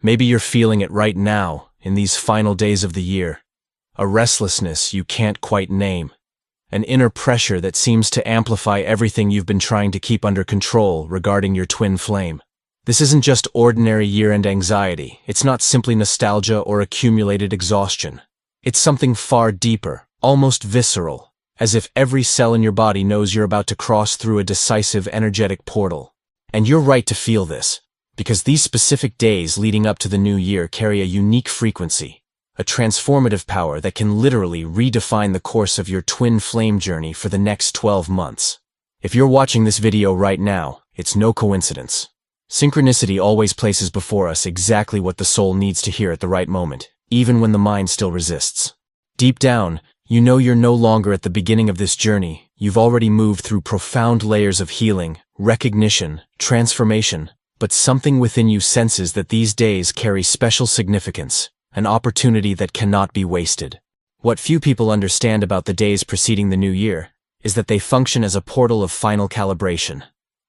Maybe you're feeling it right now, in these final days of the year. A restlessness you can't quite name. An inner pressure that seems to amplify everything you've been trying to keep under control regarding your twin flame. This isn't just ordinary year-end anxiety. It's not simply nostalgia or accumulated exhaustion. It's something far deeper, almost visceral, as if every cell in your body knows you're about to cross through a decisive energetic portal. And you're right to feel this, because these specific days leading up to the new year carry a unique frequency, a transformative power that can literally redefine the course of your twin flame journey for the next 12 months. If you're watching this video right now, it's no coincidence. Synchronicity always places before us exactly what the soul needs to hear at the right moment, even when the mind still resists. Deep down, you know you're no longer at the beginning of this journey. You've already moved through profound layers of healing, recognition, transformation, but something within you senses that these days carry special significance, an opportunity that cannot be wasted. What few people understand about the days preceding the new year is that they function as a portal of final calibration.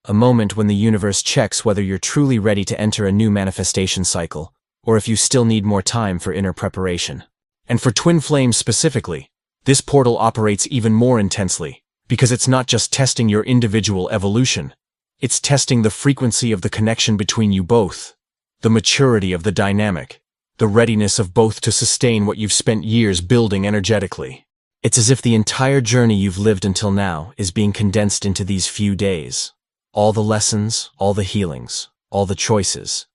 A moment when the universe checks whether you're truly ready to enter a new manifestation cycle, or if you still need more time for inner preparation. And for twin flames specifically, this portal operates even more intensely, because it's not just testing your individual evolution, it's testing the frequency of the connection between you both, the maturity of the dynamic, the readiness of both to sustain what you've spent years building energetically. It's as if the entire journey you've lived until now is being condensed into these few days. All the lessons, all the healings, all the choices,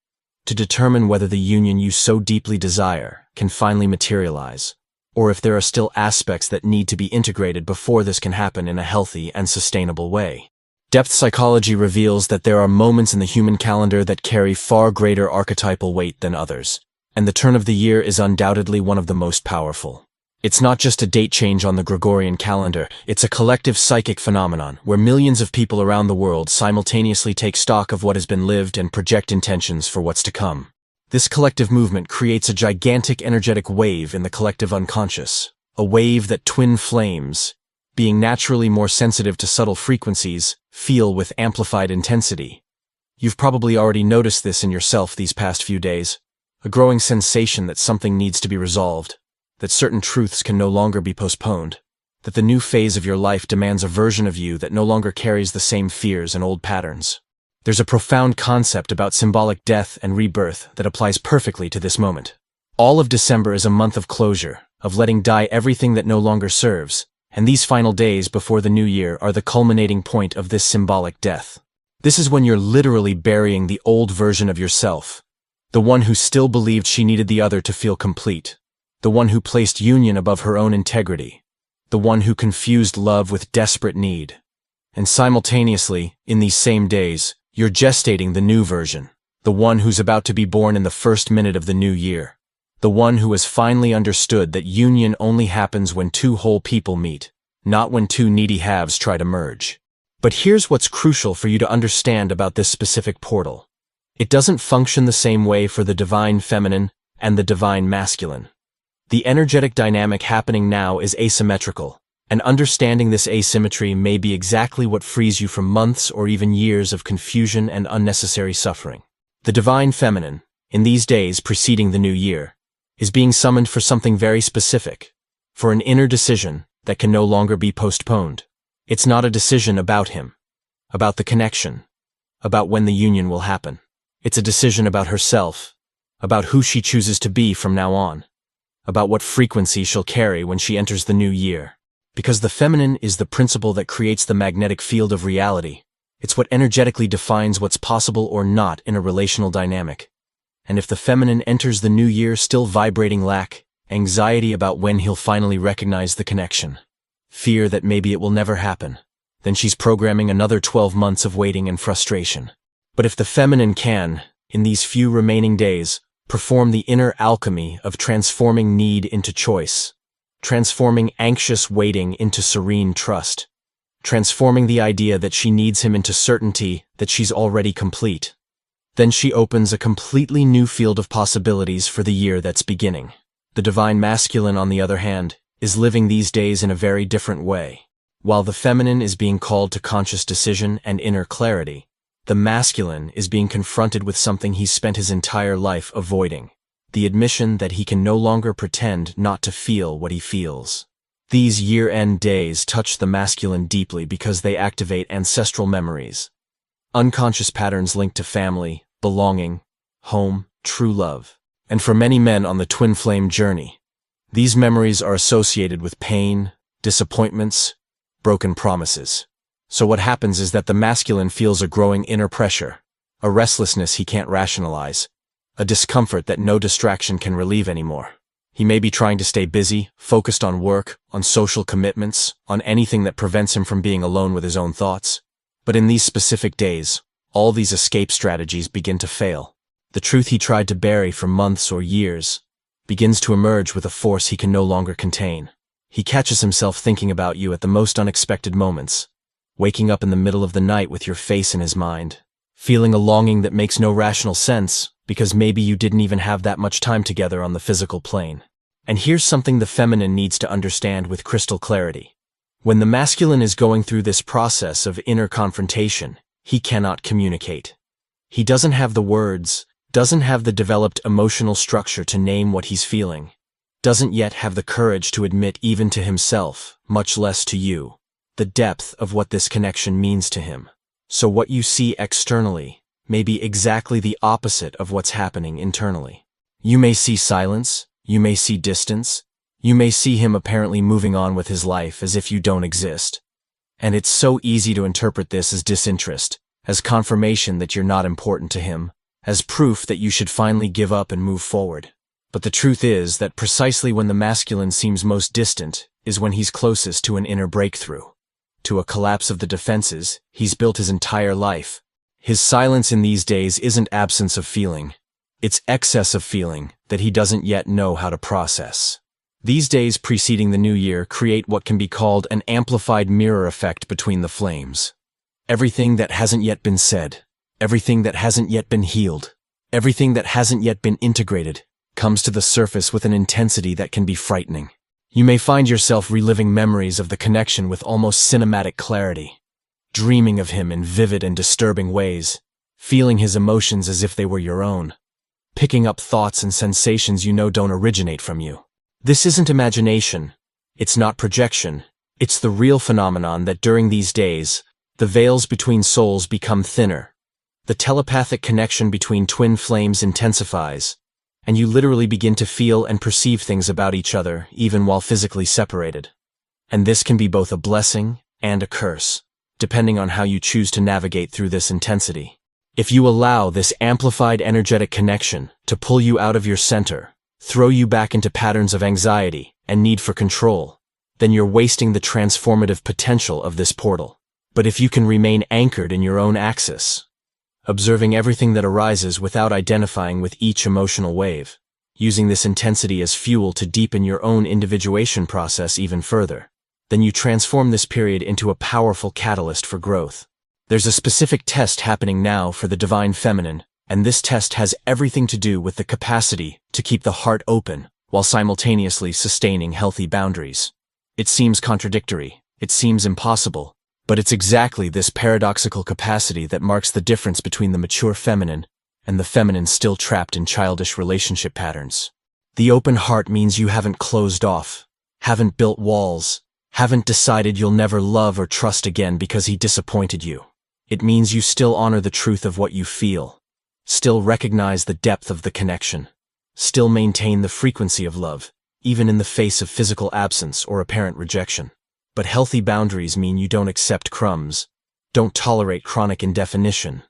to determine whether the union you so deeply desire can finally materialize, or if there are still aspects that need to be integrated before this can happen in a healthy and sustainable way. Depth psychology reveals that there are moments in the human calendar that carry far greater archetypal weight than others, and the turn of the year is undoubtedly one of the most powerful. It's not just a date change on the Gregorian calendar, it's a collective psychic phenomenon where millions of people around the world simultaneously take stock of what has been lived and project intentions for what's to come. This collective movement creates a gigantic energetic wave in the collective unconscious, a wave that twin flames, being naturally more sensitive to subtle frequencies, feel with amplified intensity. You've probably already noticed this in yourself these past few days, a growing sensation that something needs to be resolved, that certain truths can no longer be postponed, that the new phase of your life demands a version of you that no longer carries the same fears and old patterns. There's a profound concept about symbolic death and rebirth that applies perfectly to this moment. All of December is a month of closure, of letting die everything that no longer serves, and these final days before the new year are the culminating point of this symbolic death. This is when you're literally burying the old version of yourself, the one who still believed she needed the other to feel complete, the one who placed union above her own integrity, the one who confused love with desperate need. And simultaneously, in these same days, you're gestating the new version, the one who's about to be born in the first minute of the new year, the one who has finally understood that union only happens when two whole people meet, not when two needy halves try to merge. But here's what's crucial for you to understand about this specific portal. It doesn't function the same way for the divine feminine and the divine masculine. The energetic dynamic happening now is asymmetrical, and understanding this asymmetry may be exactly what frees you from months or even years of confusion and unnecessary suffering. The divine feminine, in these days preceding the new year, is being summoned for something very specific, for an inner decision that can no longer be postponed. It's not a decision about him, about the connection, about when the union will happen. It's a decision about herself, about who she chooses to be from now on, about what frequency she'll carry when she enters the new year. Because the feminine is the principle that creates the magnetic field of reality. It's what energetically defines what's possible or not in a relational dynamic. And if the feminine enters the new year still vibrating lack, anxiety about when he'll finally recognize the connection, fear that maybe it will never happen, then she's programming another 12 months of waiting and frustration. But if the feminine can, in these few remaining days, perform the inner alchemy of transforming need into choice, transforming anxious waiting into serene trust, transforming the idea that she needs him into certainty that she's already complete, then she opens a completely new field of possibilities for the year that's beginning. The divine masculine, on the other hand, is living these days in a very different way. While the feminine is being called to conscious decision and inner clarity, The masculine is being confronted with something he's spent his entire life avoiding. The admission that he can no longer pretend not to feel what he feels. These year-end days touch the masculine deeply because they activate ancestral memories. Unconscious patterns linked to family, belonging, home, true love. And for many men on the twin flame journey, these memories are associated with pain, disappointments, broken promises. So what happens is that the masculine feels a growing inner pressure, a restlessness he can't rationalize, a discomfort that no distraction can relieve anymore. He may be trying to stay busy, focused on work, on social commitments, on anything that prevents him from being alone with his own thoughts. But in these specific days, all these escape strategies begin to fail. The truth he tried to bury for months or years begins to emerge with a force he can no longer contain. He catches himself thinking about you at the most unexpected moments, waking up in the middle of the night with your face in his mind, feeling a longing that makes no rational sense because maybe you didn't even have that much time together on the physical plane. And here's something the feminine needs to understand with crystal clarity. When the masculine is going through this process of inner confrontation, he cannot communicate. He doesn't have the words, doesn't have the developed emotional structure to name what he's feeling, doesn't yet have the courage to admit even to himself, much less to you, the depth of what this connection means to him. So what you see externally may be exactly the opposite of what's happening internally. You may see silence, you may see distance, you may see him apparently moving on with his life as if you don't exist. And it's so easy to interpret this as disinterest, as confirmation that you're not important to him, as proof that you should finally give up and move forward. But the truth is that precisely when the masculine seems most distant is when he's closest to an inner breakthrough, to a collapse of the defenses he's built his entire life. His silence in these days isn't absence of feeling, it's excess of feeling that he doesn't yet know how to process. These days preceding the new year create what can be called an amplified mirror effect between the flames. Everything that hasn't yet been said, everything that hasn't yet been healed, everything that hasn't yet been integrated, comes to the surface with an intensity that can be frightening. You may find yourself reliving memories of the connection with almost cinematic clarity, dreaming of him in vivid and disturbing ways, feeling his emotions as if they were your own, picking up thoughts and sensations you know don't originate from you. This isn't imagination, it's not projection, it's the real phenomenon that during these days, the veils between souls become thinner, the telepathic connection between twin flames intensifies, and you literally begin to feel and perceive things about each other even while physically separated. And this can be both a blessing and a curse, depending on how you choose to navigate through this intensity. If you allow this amplified energetic connection to pull you out of your center, throw you back into patterns of anxiety and need for control, then you're wasting the transformative potential of this portal. But if you can remain anchored in your own axis, observing everything that arises without identifying with each emotional wave, using this intensity as fuel to deepen your own individuation process even further, then you transform this period into a powerful catalyst for growth. There's a specific test happening now for the divine feminine, and this test has everything to do with the capacity to keep the heart open while simultaneously sustaining healthy boundaries. It seems contradictory, it seems impossible, but it's exactly this paradoxical capacity that marks the difference between the mature feminine and the feminine still trapped in childish relationship patterns. The open heart means you haven't closed off, haven't built walls, haven't decided you'll never love or trust again because he disappointed you. It means you still honor the truth of what you feel, still recognize the depth of the connection, still maintain the frequency of love, even in the face of physical absence or apparent rejection. But healthy boundaries mean you don't accept crumbs, don't tolerate chronic indefinition,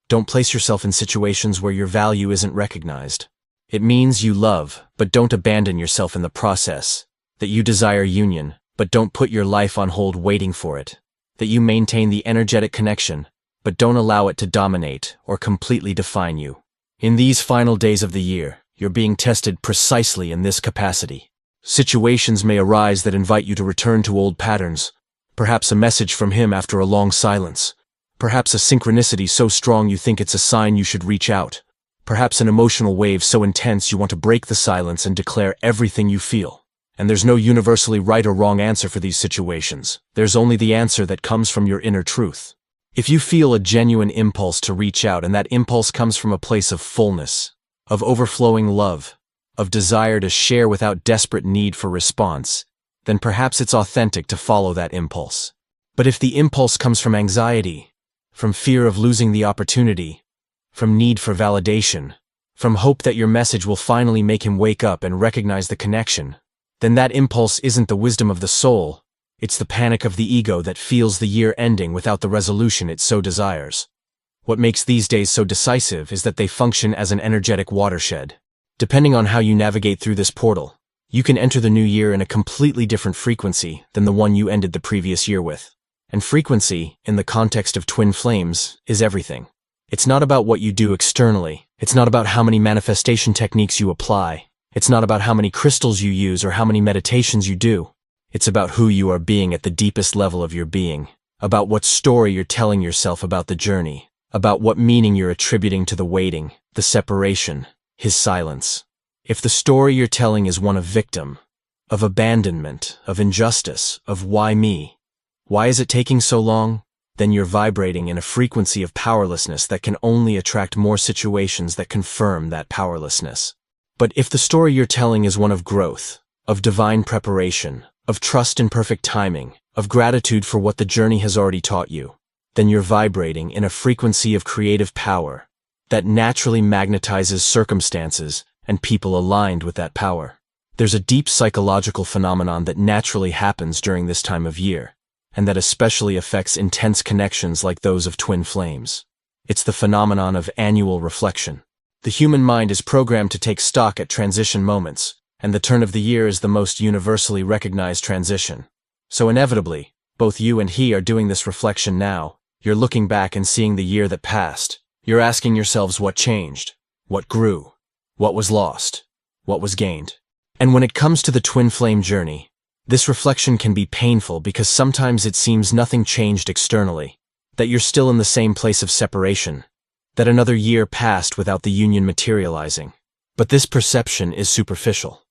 don't place yourself in situations where your value isn't recognized. It means you love, but don't abandon yourself in the process, that you desire union, but don't put your life on hold waiting for it, that you maintain the energetic connection, but don't allow it to dominate or completely define you. In these final days of the year, you're being tested precisely in this capacity. Situations may arise that invite you to return to old patterns, perhaps a message from him after a long silence, perhaps a synchronicity so strong you think it's a sign you should reach out, perhaps an emotional wave so intense you want to break the silence and declare everything you feel. And there's no universally right or wrong answer for these situations. There's only the answer that comes from your inner truth. If you feel a genuine impulse to reach out, and that impulse comes from a place of fullness, of overflowing love, of desire to share without desperate need for response, then perhaps it's authentic to follow that impulse. But if the impulse comes from anxiety, from fear of losing the opportunity, from need for validation, from hope that your message will finally make him wake up and recognize the connection, then that impulse isn't the wisdom of the soul, it's the panic of the ego that feels the year ending without the resolution it so desires. What makes these days so decisive is that they function as an energetic watershed. Depending on how you navigate through this portal, you can enter the new year in a completely different frequency than the one you ended the previous year with. And frequency, in the context of twin flames, is everything. It's not about what you do externally. It's not about how many manifestation techniques you apply. It's not about how many crystals you use or how many meditations you do. It's about who you are being at the deepest level of your being, about what story you're telling yourself about the journey, about what meaning you're attributing to the waiting, the separation, his silence. If the story you're telling is one of victim, of abandonment, of injustice, of why me, why is it taking so long, then you're vibrating in a frequency of powerlessness that can only attract more situations that confirm that powerlessness. But if the story you're telling is one of growth, of divine preparation, of trust in perfect timing, of gratitude for what the journey has already taught you, then you're vibrating in a frequency of creative power that naturally magnetizes circumstances and people aligned with that power. There's a deep psychological phenomenon that naturally happens during this time of year, and that especially affects intense connections like those of twin flames. It's the phenomenon of annual reflection. The human mind is programmed to take stock at transition moments, and the turn of the year is the most universally recognized transition. So inevitably, both you and he are doing this reflection now. You're looking back and seeing the year that passed. You're asking yourselves what changed, what grew, what was lost, what was gained. And when it comes to the twin flame journey, this reflection can be painful because sometimes it seems nothing changed externally, that you're still in the same place of separation, that another year passed without the union materializing. But this perception is superficial.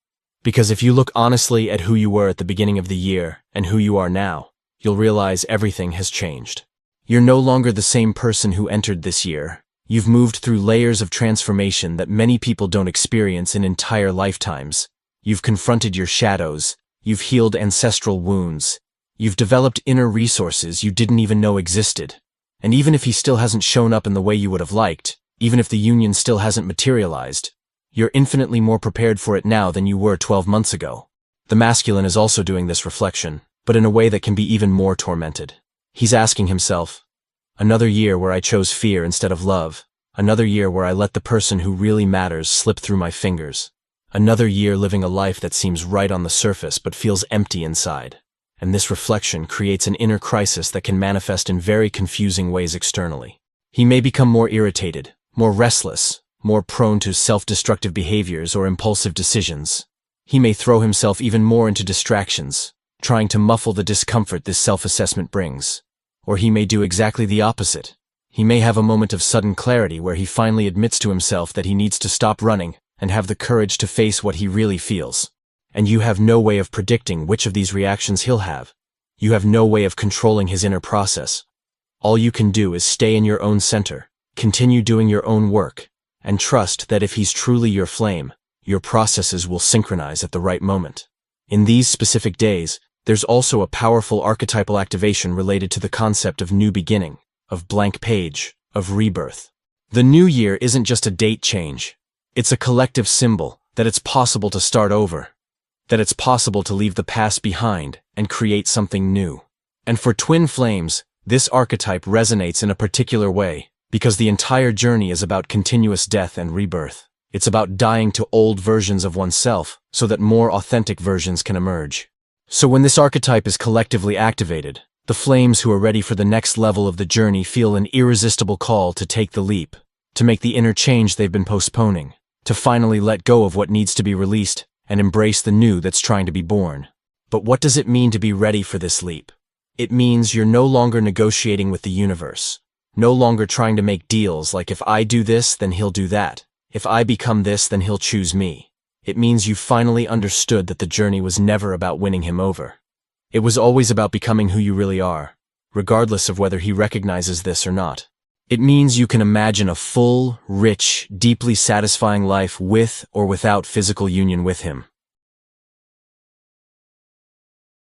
Because if you look honestly at who you were at the beginning of the year and who you are now, you'll realize everything has changed. You're no longer the same person who entered this year. You've moved through layers of transformation that many people don't experience in entire lifetimes. You've confronted your shadows. You've healed ancestral wounds. You've developed inner resources you didn't even know existed. And even if he still hasn't shown up in the way you would have liked, even if the union still hasn't materialized, you're infinitely more prepared for it now than you were 12 months ago. The masculine is also doing this reflection, but in a way that can be even more tormented. He's asking himself, another year where I chose fear instead of love, another year where I let the person who really matters slip through my fingers, another year living a life that seems right on the surface but feels empty inside. And this reflection creates an inner crisis that can manifest in very confusing ways externally. He may become more irritated, more restless, more prone to self-destructive behaviors or impulsive decisions. He may throw himself even more into distractions, trying to muffle the discomfort this self-assessment brings. Or he may do exactly the opposite. He may have a moment of sudden clarity where he finally admits to himself that he needs to stop running and have the courage to face what he really feels. And you have no way of predicting which of these reactions he'll have. You have no way of controlling his inner process. All you can do is stay in your own center, continue doing your own work, and trust that if he's truly your flame, your processes will synchronize at the right moment. In these specific days, there's also a powerful archetypal activation related to the concept of new beginning, of blank page, of rebirth. The new year isn't just a date change. It's a collective symbol that it's possible to start over, that it's possible to leave the past behind and create something new. And for twin flames, this archetype resonates in a particular way, because the entire journey is about continuous death and rebirth. It's about dying to old versions of oneself so that more authentic versions can emerge. So when this archetype is collectively activated, the flames who are ready for the next level of the journey feel an irresistible call to take the leap, to make the inner change they've been postponing, to finally let go of what needs to be released and embrace the new that's trying to be born. But what does it mean to be ready for this leap? It means you're no longer negotiating with the universe. No longer trying to make deals like if I do this, then he'll do that. If I become this, then he'll choose me. It means you finally understood that the journey was never about winning him over. It was always about becoming who you really are, regardless of whether he recognizes this or not. It means you can imagine a full, rich, deeply satisfying life with or without physical union with him.